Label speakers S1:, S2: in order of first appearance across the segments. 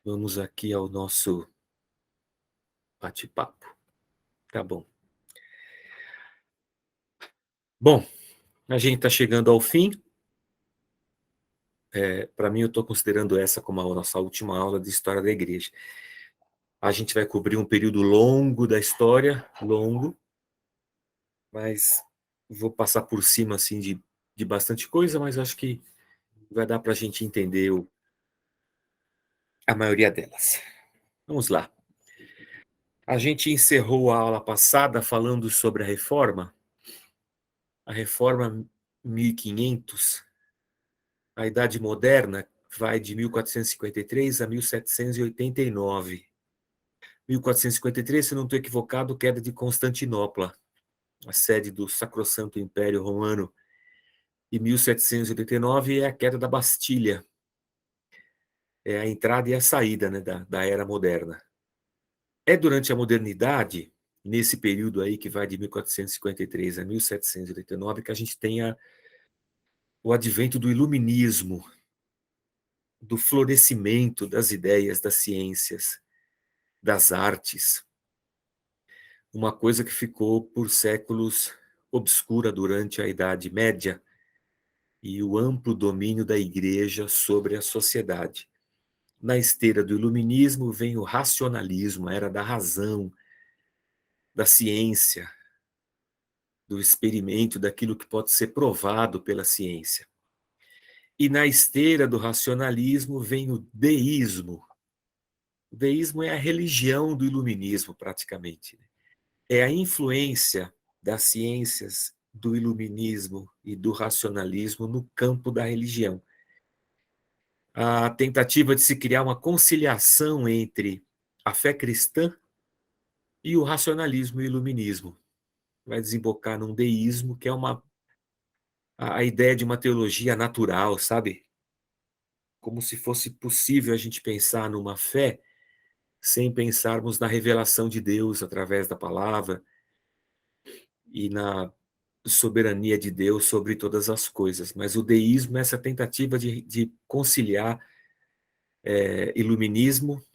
S1: Vamos aqui ao nosso bate-papo. Tá bom. Bom, a gente está chegando ao fim. Para mim, eu estou considerando essa como a nossa última aula de História da Igreja. A gente vai cobrir um período longo da história, longo, mas vou passar por cima assim, de bastante coisa, mas acho que vai dar para a gente entender a maioria delas. Vamos lá. A gente encerrou a aula passada falando sobre a Reforma 1500. A Idade Moderna vai de 1453 a 1789. 1453, se não estou equivocado, queda de Constantinopla, a sede do Sacrosanto Império Romano. E 1789 é a queda da Bastilha, é a entrada e a saída, né, da Era Moderna. É durante a modernidade, nesse período aí que vai de 1453 a 1789, que a gente tem o advento do iluminismo, do florescimento das ideias, das ciências, das artes, uma coisa que ficou por séculos obscura durante a Idade Média e o amplo domínio da Igreja sobre a sociedade. Na esteira do iluminismo vem o racionalismo, a era da razão, da ciência, do experimento, daquilo que pode ser provado pela ciência. E na esteira do racionalismo vem o deísmo. O deísmo é a religião do iluminismo, praticamente. É a influência das ciências, do iluminismo e do racionalismo no campo da religião. A tentativa de se criar uma conciliação entre a fé cristã e o racionalismo e o iluminismo. Vai desembocar num deísmo, que é a ideia de uma teologia natural, sabe? Como se fosse possível a gente pensar numa fé sem pensarmos na revelação de Deus através da palavra e na soberania de Deus sobre todas as coisas. Mas o deísmo é essa tentativa de conciliar iluminismo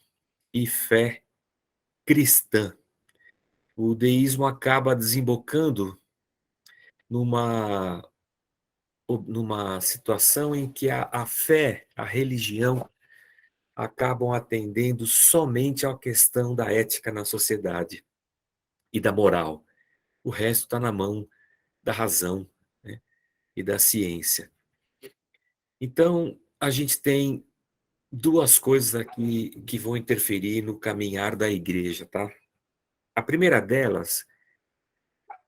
S1: e fé cristã. O deísmo acaba desembocando numa, numa situação em que a fé, a religião, acabam atendendo somente à questão da ética na sociedade e da moral. O resto está na mão da razão, né, e da ciência. Então, a gente tem duas coisas aqui que vão interferir no caminhar da igreja, tá? A primeira delas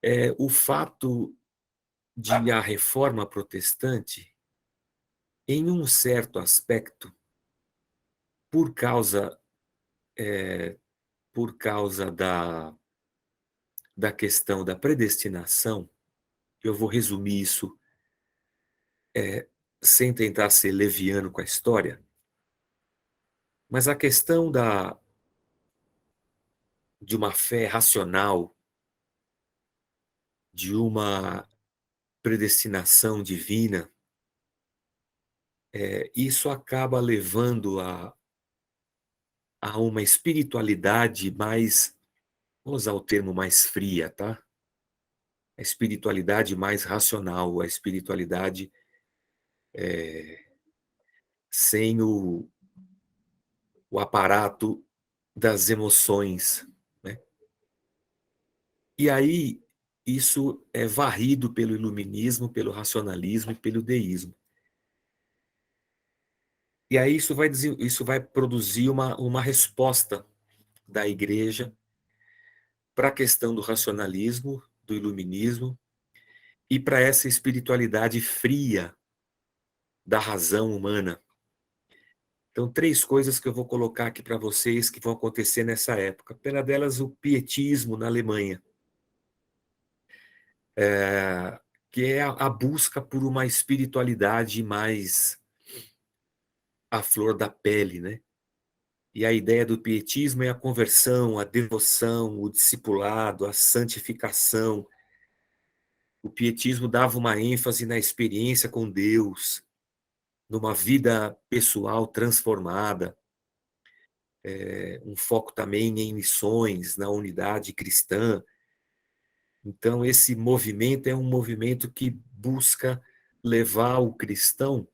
S1: é o fato de a reforma protestante, em um certo aspecto, por causa, por causa da questão da predestinação, eu vou resumir isso sem tentar ser leviano com a história, mas a questão de uma fé racional, de uma predestinação divina, isso acaba levando a uma espiritualidade mais, vamos usar o termo mais fria, tá? A espiritualidade mais racional, a espiritualidade sem o aparato das emoções, né? E aí isso é varrido pelo iluminismo, pelo racionalismo e pelo deísmo. E aí isso vai produzir uma resposta da igreja para a questão do racionalismo, do iluminismo e para essa espiritualidade fria da razão humana. Então, três coisas que eu vou colocar aqui para vocês que vão acontecer nessa época. A primeira delas, o pietismo na Alemanha, que é a busca por uma espiritualidade mais à flor da pele, né? E a ideia do pietismo é a conversão, a devoção, o discipulado, a santificação. O pietismo dava uma ênfase na experiência com Deus, numa vida pessoal transformada. um foco também em missões, na unidade cristã. Então, esse movimento é um movimento que busca levar o cristão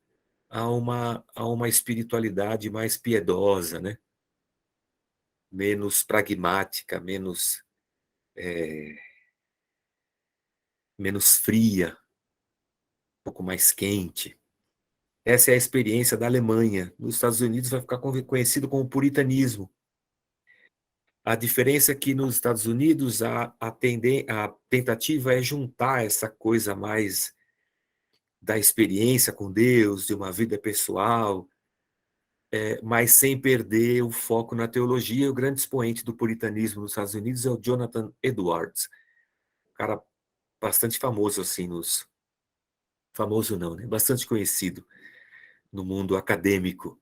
S1: a uma espiritualidade mais piedosa, né? Menos pragmática, menos fria, um pouco mais quente. Essa é a experiência da Alemanha. Nos Estados Unidos vai ficar conhecido como puritanismo. A diferença é que nos Estados Unidos a tentativa é juntar essa coisa mais da experiência com Deus, de uma vida pessoal, mas sem perder o foco na teologia. O grande expoente do puritanismo nos Estados Unidos é o Jonathan Edwards, um cara bastante famoso assim famoso não, né? Bastante conhecido no mundo acadêmico.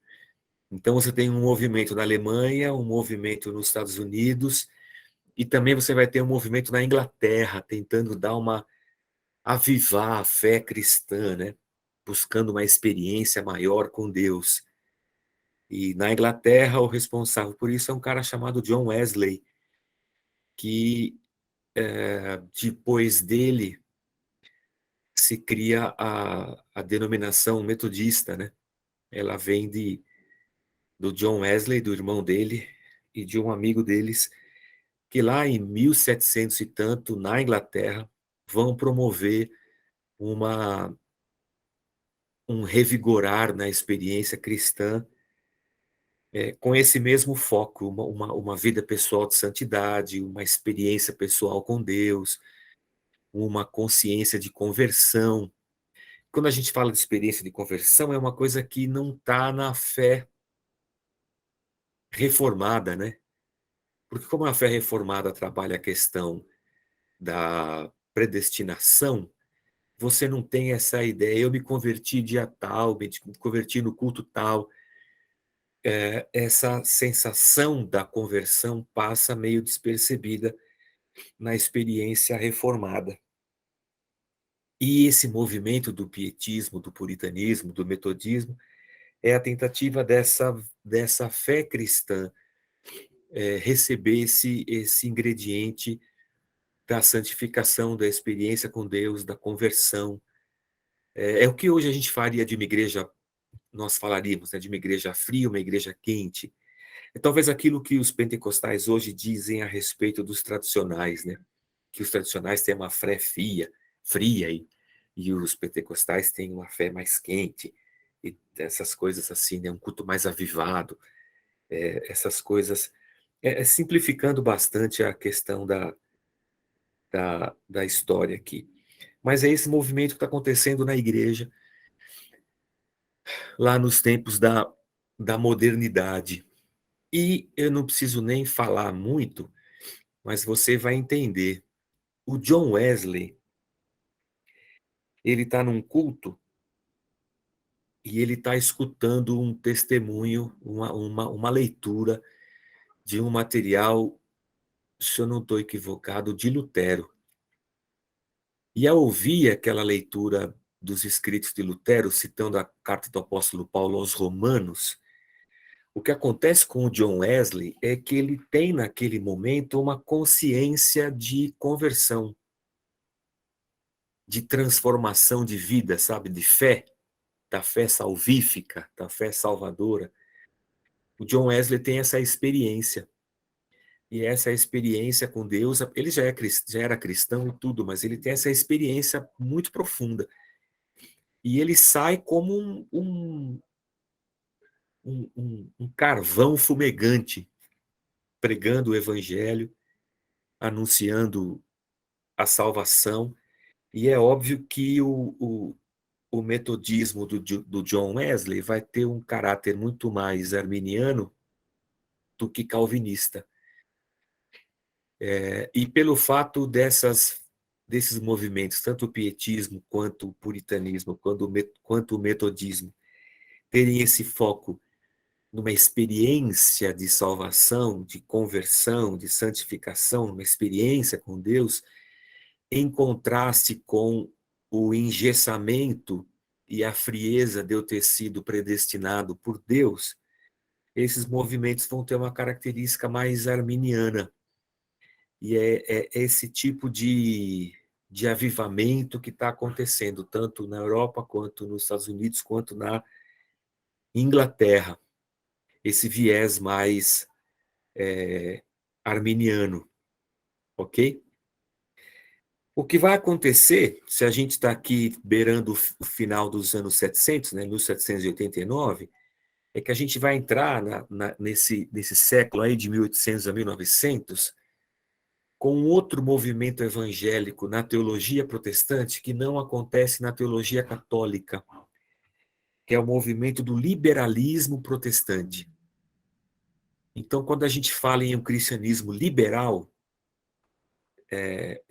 S1: Então você tem um movimento na Alemanha, um movimento nos Estados Unidos, e também você vai ter um movimento na Inglaterra, tentando avivar a fé cristã, né? Buscando uma experiência maior com Deus. E na Inglaterra, o responsável por isso é um cara chamado John Wesley, que depois dele se cria a denominação metodista, né? Ela vem do John Wesley, do irmão dele, e de um amigo deles, que lá em 1700 e tanto, na Inglaterra, vão promover uma, um revigorar na experiência cristã, com esse mesmo foco, uma vida pessoal de santidade, uma experiência pessoal com Deus, uma consciência de conversão. Quando a gente fala de experiência de conversão, é uma coisa que não está na fé reformada, né? Porque como a fé reformada trabalha a questão da predestinação, você não tem essa ideia, eu me converti dia tal, me converti no culto tal. Essa sensação da conversão passa meio despercebida na experiência reformada. E esse movimento do pietismo, do puritanismo, do metodismo, é a tentativa dessa fé cristã receber esse ingrediente da santificação, da experiência com Deus, da conversão. É o que hoje a gente faria de uma igreja, nós falaríamos, né, de uma igreja fria, uma igreja quente. É talvez aquilo que os pentecostais hoje dizem a respeito dos tradicionais, né? Que os tradicionais têm uma fé fria e os pentecostais têm uma fé mais quente, e essas coisas assim, né? Um culto mais avivado, essas coisas, simplificando bastante a questão da história aqui. Mas é esse movimento que está acontecendo na igreja, lá nos tempos da modernidade. E eu não preciso nem falar muito, mas você vai entender. O John Wesley, ele está num culto e ele está escutando um testemunho, uma leitura de um material, se eu não estou equivocado, de Lutero. E ao ouvir aquela leitura dos escritos de Lutero, citando a carta do apóstolo Paulo aos Romanos, o que acontece com o John Wesley é que ele tem naquele momento uma consciência de conversão, de transformação de vida, sabe, de fé, da fé salvífica, da fé salvadora. O John Wesley tem essa experiência. E essa experiência com Deus, ele já era cristão e tudo, mas ele tem essa experiência muito profunda. E ele sai como um carvão fumegante, pregando o evangelho, anunciando a salvação. E é óbvio que o metodismo do John Wesley vai ter um caráter muito mais arminiano do que calvinista. E pelo fato desses movimentos, tanto o pietismo, quanto o puritanismo, quanto o metodismo, terem esse foco numa experiência de salvação, de conversão, de santificação, uma experiência com Deus, em contraste com o engessamento e a frieza de eu ter sido predestinado por Deus, esses movimentos vão ter uma característica mais arminiana. E é esse tipo de avivamento que está acontecendo, tanto na Europa, quanto nos Estados Unidos, quanto na Inglaterra. Esse viés mais arminiano, ok? O que vai acontecer, se a gente está aqui beirando o final dos anos 700, né, 1789, é que a gente vai entrar nesse século aí de 1800 a 1900 com um outro movimento evangélico na teologia protestante que não acontece na teologia católica, que é o movimento do liberalismo protestante. Então, quando a gente fala em um cristianismo liberal,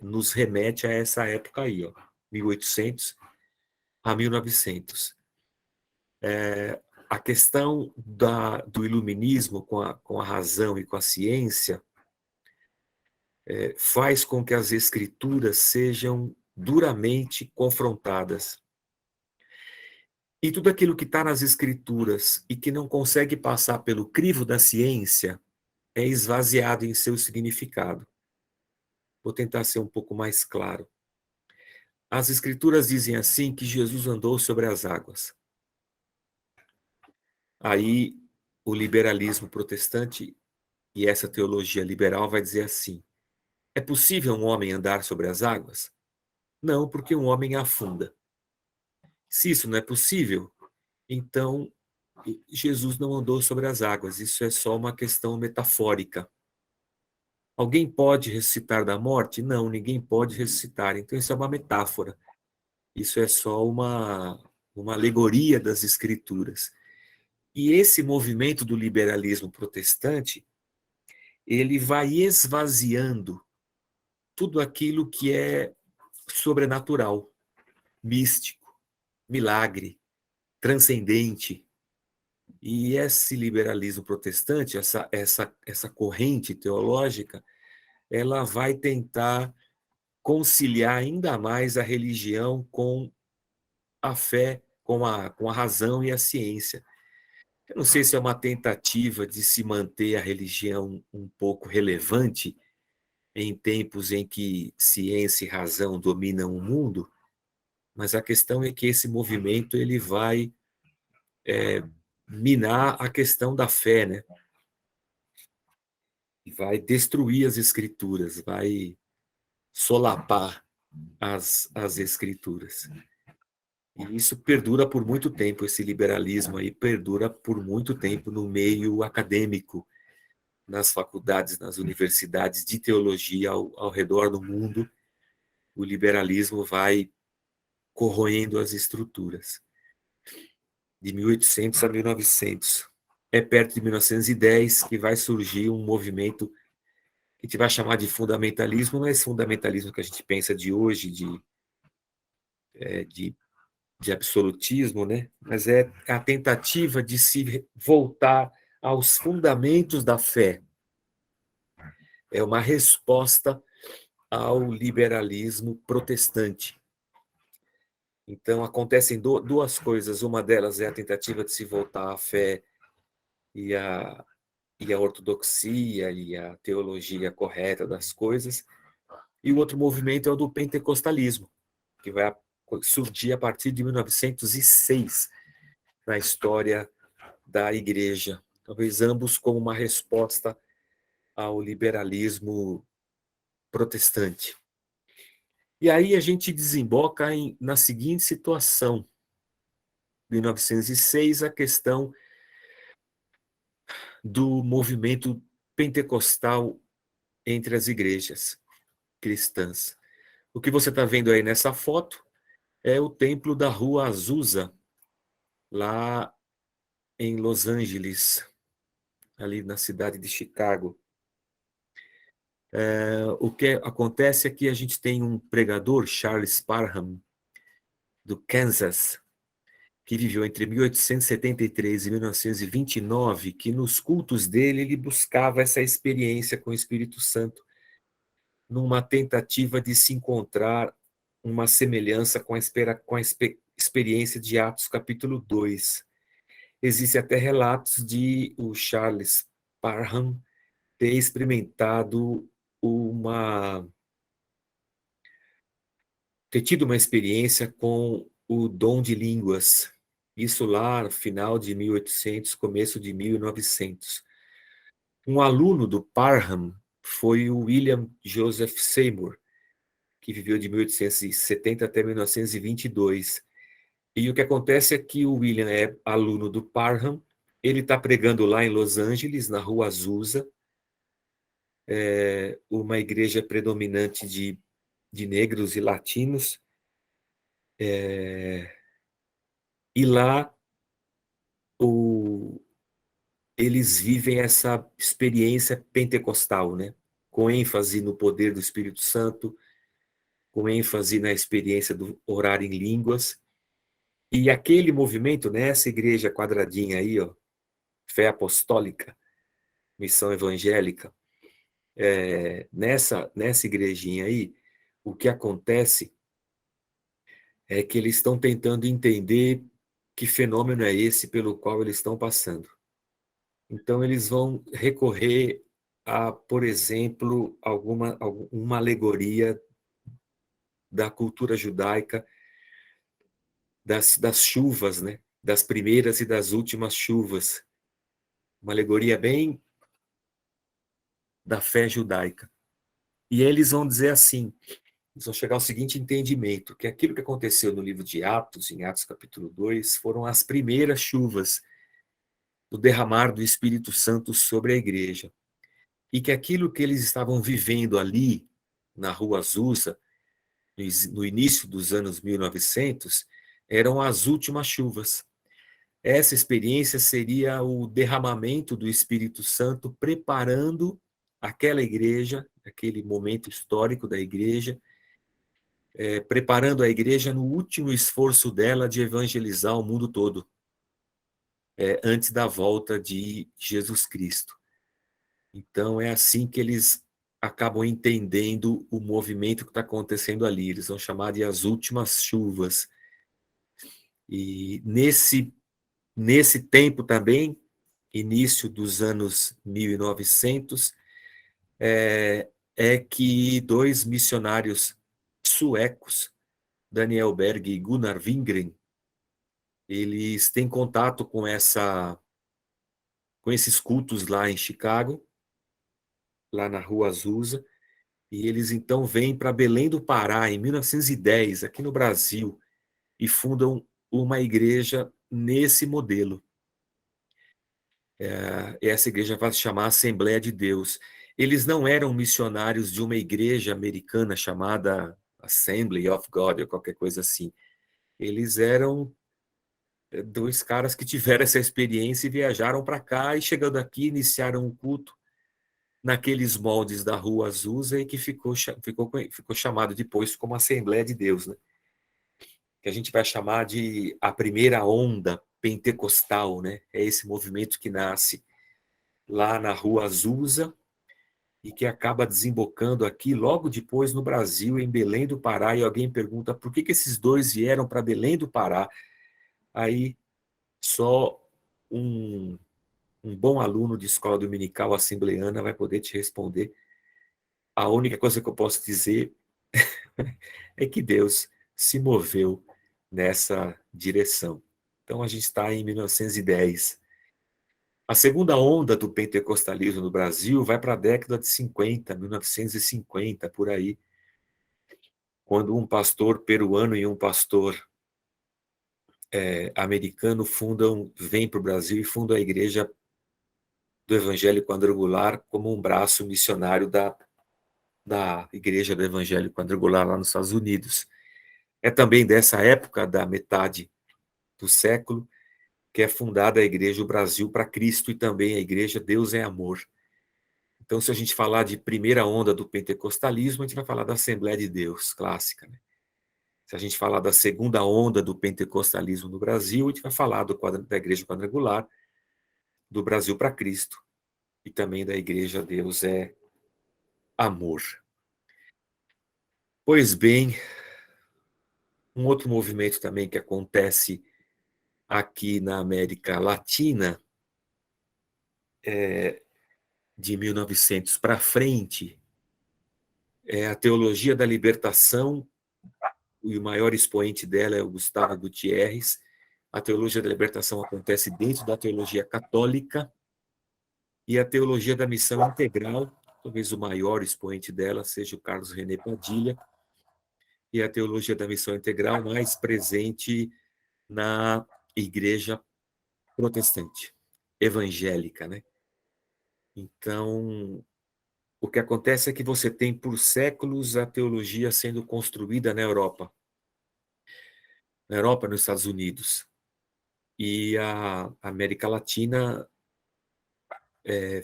S1: nos remete a essa época aí, ó, 1800 a 1900. A questão do iluminismo com a razão e com a ciência faz com que as escrituras sejam duramente confrontadas. E tudo aquilo que está nas escrituras e que não consegue passar pelo crivo da ciência é esvaziado em seu significado. Vou tentar ser um pouco mais claro. As escrituras dizem assim que Jesus andou sobre as águas. Aí o liberalismo protestante e essa teologia liberal vai dizer assim: é possível um homem andar sobre as águas? Não, porque um homem afunda. Se isso não é possível, então Jesus não andou sobre as águas. Isso é só uma questão metafórica. Alguém pode ressuscitar da morte? Não, ninguém pode ressuscitar. Então isso é uma metáfora. Isso é só uma alegoria das escrituras. E esse movimento do liberalismo protestante, ele vai esvaziando tudo aquilo que é sobrenatural, místico, milagre, transcendente. E esse liberalismo protestante, essa corrente teológica, ela vai tentar conciliar ainda mais a religião com a fé, com a razão e a ciência. Eu não sei se é uma tentativa de se manter a religião um pouco relevante em tempos em que ciência e razão dominam o mundo, mas a questão é que esse movimento ele vai minar a questão da fé, né? Vai destruir as escrituras, vai solapar as escrituras. E isso perdura por muito tempo, esse liberalismo aí perdura por muito tempo no meio acadêmico, nas faculdades, nas universidades de teologia ao redor do mundo. O liberalismo vai corroendo as estruturas. De 1800 a 1900. É perto de 1910 que vai surgir um movimento que a gente vai chamar de fundamentalismo, não é esse fundamentalismo que a gente pensa de hoje, de absolutismo, né? Mas é a tentativa de se voltar aos fundamentos da fé. É uma resposta ao liberalismo protestante. Então, acontecem duas coisas. Uma delas é a tentativa de se voltar à fé e a ortodoxia e a teologia correta das coisas. E o outro movimento é o do pentecostalismo, que vai surgir a partir de 1906 na história da igreja. Talvez ambos como uma resposta ao liberalismo protestante. E aí a gente desemboca na seguinte situação. Em 1906, a questão do movimento pentecostal entre as igrejas cristãs. O que você está vendo aí nessa foto é o templo da Rua Azusa, lá em Los Angeles, ali na cidade de Chicago. O que acontece é que a gente tem um pregador, Charles Parham, do Kansas, que viveu entre 1873 e 1929, que nos cultos dele ele buscava essa experiência com o Espírito Santo, numa tentativa de se encontrar uma semelhança com a experiência de Atos capítulo 2. Existem até relatos de o Charles Parham ter experimentado uma ter tido uma experiência com o dom de línguas. Isso lá no final de 1800, começo de 1900. Um aluno do Parham foi o William Joseph Seymour, que viveu de 1870 até 1922. E o que acontece é que o William é aluno do Parham, ele está pregando lá em Los Angeles, na Rua Azusa, uma igreja predominante de negros e latinos, e lá o, eles vivem essa experiência pentecostal, né? Com ênfase no poder do Espírito Santo, com ênfase na experiência do orar em línguas. E aquele movimento, nessa igreja quadradinha aí, ó, fé apostólica, missão evangélica, nessa igrejinha aí, o que acontece é que eles estão tentando entender que fenômeno é esse pelo qual eles estão passando. Então, eles vão recorrer a, por exemplo, uma alegoria da cultura judaica, das chuvas, né? Das primeiras e das últimas chuvas. Uma alegoria bem da fé judaica. E eles vão dizer assim, eles vão chegar ao seguinte entendimento, que aquilo que aconteceu no livro de Atos, em Atos capítulo 2, foram as primeiras chuvas do derramar do Espírito Santo sobre a igreja. E que aquilo que eles estavam vivendo ali, na Rua Azusa, no início dos anos 1900, eram as últimas chuvas. Essa experiência seria o derramamento do Espírito Santo preparando aquela igreja, aquele momento histórico da igreja, preparando a igreja no último esforço dela de evangelizar o mundo todo, antes da volta de Jesus Cristo. Então, é assim que eles acabam entendendo o movimento que está acontecendo ali. Eles vão chamar de as últimas chuvas. E nesse tempo também, início dos anos 1900, é que dois missionários suecos, Daniel Berg e Gunnar Wingren, eles têm contato com esses cultos lá em Chicago, lá na Rua Azusa, e eles então vêm para Belém do Pará, em 1910, aqui no Brasil, e fundam uma igreja nesse modelo. Essa igreja vai se chamar Assembleia de Deus. Eles não eram missionários de uma igreja americana chamada Assembly of God, ou qualquer coisa assim. Eles eram dois caras que tiveram essa experiência e viajaram para cá, e chegando aqui, iniciaram um culto naqueles moldes da Rua Azusa, e que ficou chamado depois como Assembleia de Deus, né? Que a gente vai chamar de a primeira onda pentecostal, né? É esse movimento que nasce lá na Rua Azusa e que acaba desembocando aqui logo depois no Brasil, em Belém do Pará, e alguém pergunta por que esses dois vieram para Belém do Pará. Aí só um, um bom aluno de escola dominical assembleana vai poder te responder. A única coisa que eu posso dizer é que Deus se moveu nessa direção. Então, a gente está em 1910. A segunda onda do pentecostalismo no Brasil vai para a década de 50, 1950, por aí, quando um pastor peruano e um pastor americano vêm para o Brasil e fundam a Igreja do Evangelho Quadrangular como um braço missionário da Igreja do Evangelho Quadrangular lá nos Estados Unidos. É também dessa época, da metade do século, que é fundada a Igreja do Brasil para Cristo, e também a Igreja Deus é Amor. Então, se a gente falar de primeira onda do pentecostalismo, a gente vai falar da Assembleia de Deus, clássica, né? Se a gente falar da segunda onda do pentecostalismo no Brasil, a gente vai falar da Igreja Quadrangular, do Brasil para Cristo, e também da Igreja Deus é Amor. Pois bem, um outro movimento também que acontece aqui na América Latina, de 1900 para frente, é a teologia da libertação, e o maior expoente dela é o Gustavo Gutierrez. A teologia da libertação acontece dentro da teologia católica, e a teologia da missão integral, talvez o maior expoente dela seja o Carlos René Padilha, e a teologia da missão integral mais presente na igreja protestante, evangélica, né? Então, o que acontece é que você tem por séculos a teologia sendo construída na Europa, nos Estados Unidos, e a América Latina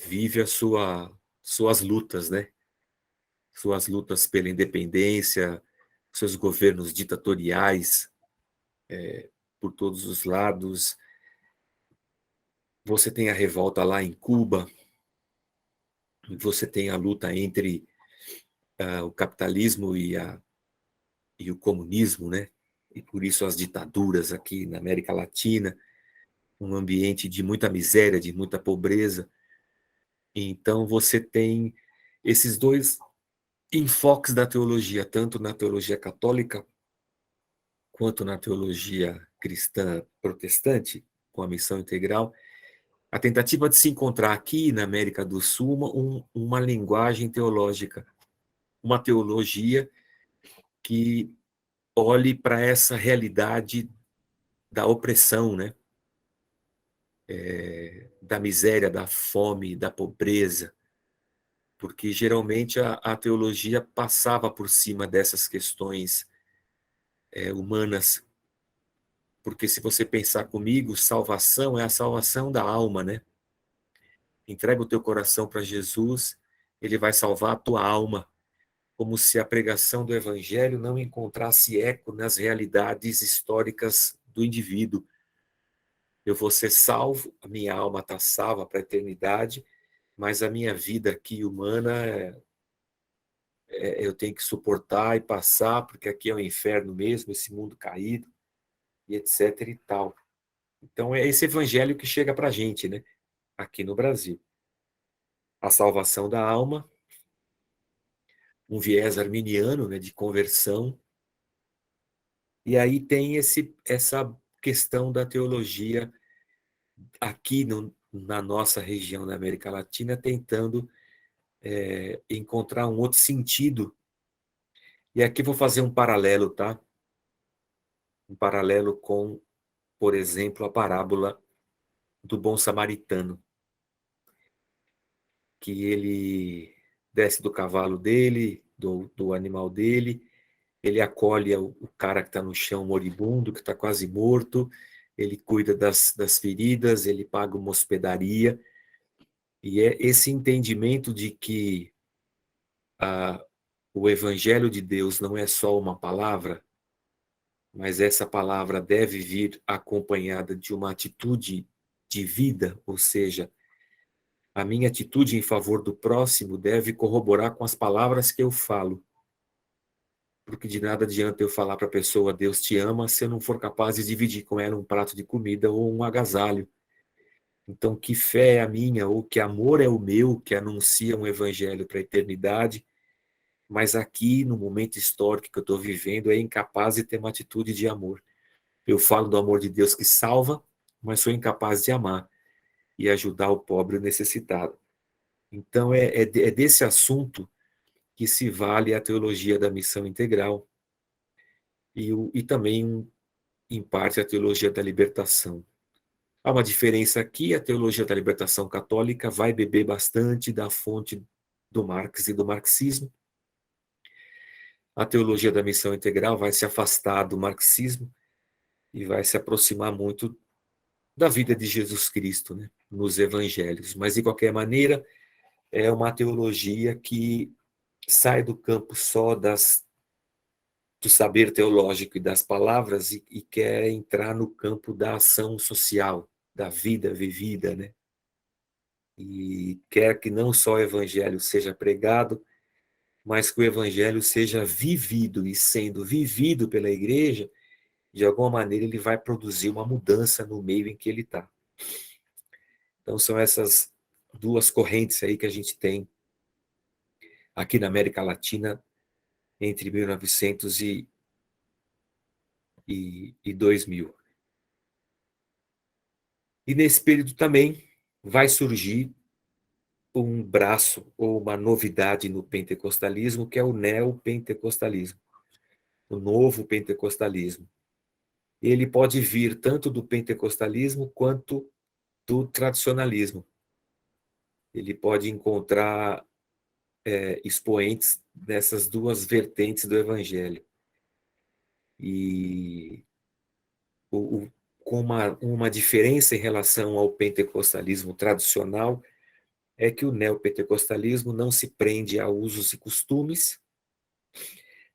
S1: vive suas lutas, né? Suas lutas pela independência, seus governos ditatoriais por todos os lados. Você tem a revolta lá em Cuba, você tem a luta entre o capitalismo e o comunismo, né? E por isso as ditaduras aqui na América Latina, um ambiente de muita miséria, de muita pobreza. Então você tem esses dois enfoques da teologia, tanto na teologia católica quanto na teologia cristã protestante, com a missão integral, a tentativa de se encontrar aqui na América do Sul uma linguagem teológica, uma teologia que olhe para essa realidade da opressão, né? Da miséria, da fome, da pobreza, porque geralmente a teologia passava por cima dessas questões humanas, porque se você pensar comigo, salvação é a salvação da alma, né? Entrega o teu coração para Jesus, ele vai salvar a tua alma, como se a pregação do evangelho não encontrasse eco nas realidades históricas do indivíduo. Eu vou ser salvo, a minha alma está salva para a eternidade, mas a minha vida aqui humana eu tenho que suportar e passar, porque aqui é o inferno mesmo, esse mundo caído, e etc e tal. Então é esse evangelho que chega para a gente, né? Aqui no Brasil. A salvação da alma, um viés arminiano, né, de conversão, e aí tem essa questão da teologia aqui na nossa região da América Latina, tentando encontrar um outro sentido. E aqui vou fazer um paralelo, tá? Um paralelo com, por exemplo, a parábola do bom samaritano, que ele desce do cavalo dele, do animal dele, ele acolhe o cara que está no chão moribundo, que está quase morto, ele cuida das feridas, ele paga uma hospedaria, e é esse entendimento de que o Evangelho de Deus não é só uma palavra, mas essa palavra deve vir acompanhada de uma atitude de vida, ou seja, a minha atitude em favor do próximo deve corroborar com as palavras que eu falo. Porque de nada adianta eu falar para a pessoa Deus te ama se eu não for capaz de dividir com ela um prato de comida ou um agasalho. Então, que fé é a minha ou que amor é o meu que anuncia um evangelho para a eternidade, mas aqui, no momento histórico que eu estou vivendo, é incapaz de ter uma atitude de amor. Eu falo do amor de Deus que salva, mas sou incapaz de amar e ajudar o pobre e o necessitado. Então, é desse assunto que se vale a teologia da missão integral e também, em parte, a teologia da libertação. Há uma diferença aqui, a teologia da libertação católica vai beber bastante da fonte do Marx e do marxismo. A teologia da missão integral vai se afastar do marxismo e vai se aproximar muito da vida de Jesus Cristo, né, nos evangelhos. Mas, de qualquer maneira, é uma teologia que sai do campo só do saber teológico e das palavras e quer entrar no campo da ação social, da vida vivida, né? E quer que não só o evangelho seja pregado, mas que o evangelho seja vivido, e sendo vivido pela igreja, de alguma maneira ele vai produzir uma mudança no meio em que ele está. Então são essas duas correntes aí que a gente tem aqui na América Latina entre 1900 e 2000. E nesse período também vai surgir um braço ou uma novidade no pentecostalismo, que é o neopentecostalismo, o novo pentecostalismo. Ele pode vir tanto do pentecostalismo quanto do tradicionalismo. Ele pode encontrar expoentes dessas duas vertentes do evangelho. E com uma diferença em relação ao pentecostalismo tradicional é que o neopentecostalismo não se prende a usos e costumes,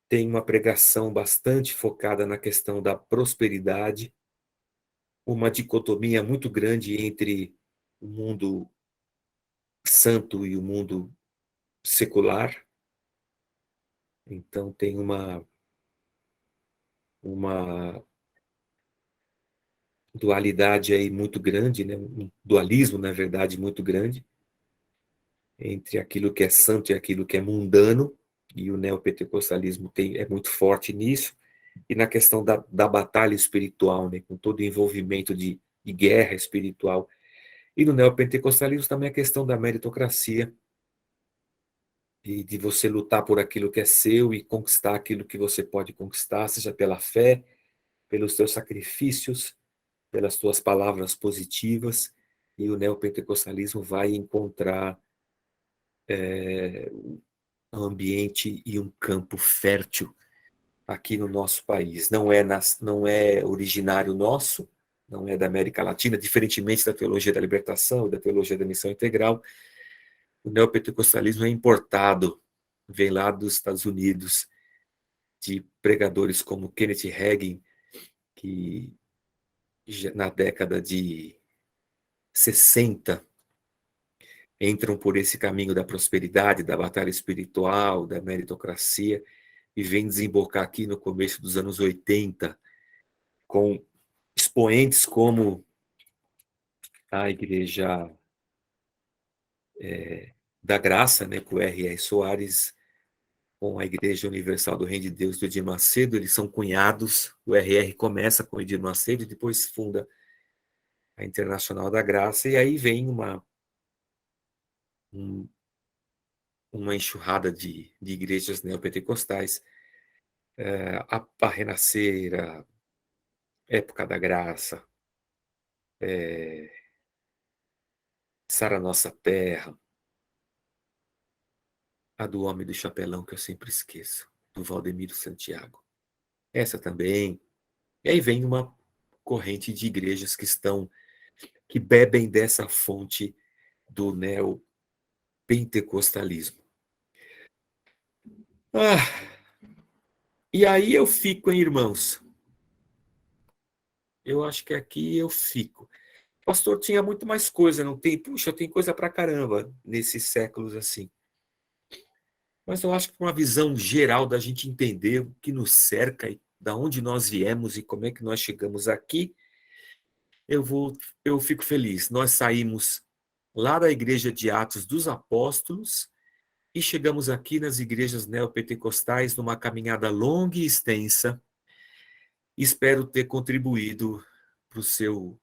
S1: tem uma pregação bastante focada na questão da prosperidade, uma dicotomia muito grande entre o mundo santo e o mundo secular. Então tem uma dualidade aí muito grande, né? Um dualismo, na verdade, muito grande, entre aquilo que é santo e aquilo que é mundano, e o neopentecostalismo é muito forte nisso, e na questão da batalha espiritual, né? Com todo o envolvimento de guerra espiritual. E no neopentecostalismo também a questão da meritocracia, e de você lutar por aquilo que é seu e conquistar aquilo que você pode conquistar, seja pela fé, pelos seus sacrifícios, pelas suas palavras positivas, e o neopentecostalismo vai encontrar um ambiente e um campo fértil aqui no nosso país. Não é originário nosso, não é da América Latina, diferentemente da teologia da libertação, da teologia da missão integral. O neopentecostalismo é importado, vem lá dos Estados Unidos, de pregadores como Kenneth Hagin, que na década de 60 entram por esse caminho da prosperidade, da batalha espiritual, da meritocracia, e vem desembocar aqui no começo dos anos 80, com expoentes como a Igreja da Graça, né, com o R.R. Soares, com a Igreja Universal do Reino de Deus do Edir Macedo. Eles são cunhados. O R.R. começa com o Edir Macedo e depois funda a Internacional da Graça, e aí vem uma enxurrada de igrejas neopentecostais, a Renascer, a Época da Graça, Sara Nossa Terra, a do Homem do Chapelão, que eu sempre esqueço, do Valdemiro Santiago. Essa também. E aí vem uma corrente de igrejas que bebem dessa fonte do neopentecostalismo. E aí eu fico, hein, irmãos? Eu acho que aqui eu fico. Pastor, tinha muito mais coisa, não tem? Puxa, tem coisa pra caramba nesses séculos assim. Mas eu acho que uma visão geral da gente entender o que nos cerca e da onde nós viemos e como é que nós chegamos aqui, eu fico feliz. Nós saímos lá da igreja de Atos dos Apóstolos e chegamos aqui nas igrejas neopentecostais numa caminhada longa e extensa. Espero ter contribuído para o seu